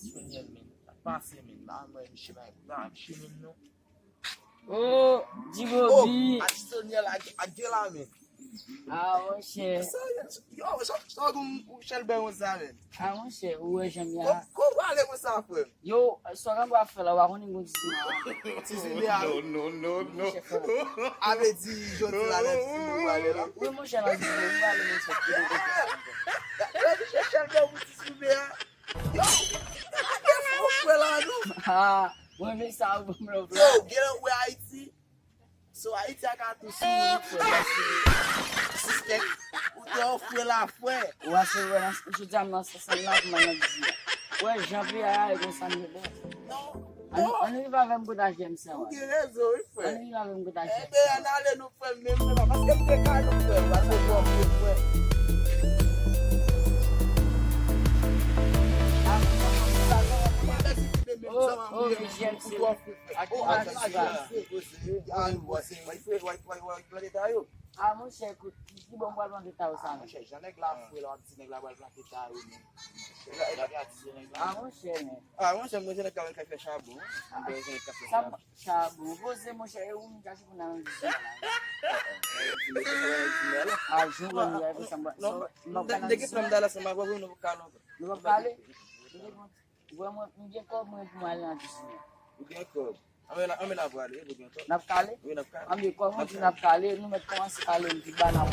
traditionnel, men. Passé, men. Là, moi, je suis là, je suis non. Oh, Dibobi. Traditionnel, à Gela, men. Ah, mon cher. Yo, só com o Shelby sabe? Ah, mon cher, ouais, j'aime bien. Como vale você foi? Yo, só que eu falar, eu vou ninguém dizer. No. Ave di joti la net si wale la. Oui, mon cher, là, je vais aller, mon cher. Deixa Shelby muito subir. Yo, foi lá no. Ah, vou ver se eu vou me Yo, get up where Haiti. So Haiti a got to see suspect. O teu foi lá foi. Ouais, c'est vrai, je dis à moi, ça là, comment on dit. Ouais, janvier, il y a ça me Non. on y va avec beaucoup d'argent, ça. O que resolve foi. On y va avec beaucoup d'argent. É bem anale no foi mesmo, mas que tem cara no foi, mas eu vou foi. Oh, Michel, c'est bon. Ah, mon cher, écoute, qui bon boire dans l'état au sang. Ah, mon cher, mais. Ça, você, mon cher, eu não acho que não. Ah, je vais me dire ça. Não vou falar. Vamos, ninguém come muito mais lá de cima. Na calé? Oui, na calé. Ami, como na calé, não me conhece calé de banana.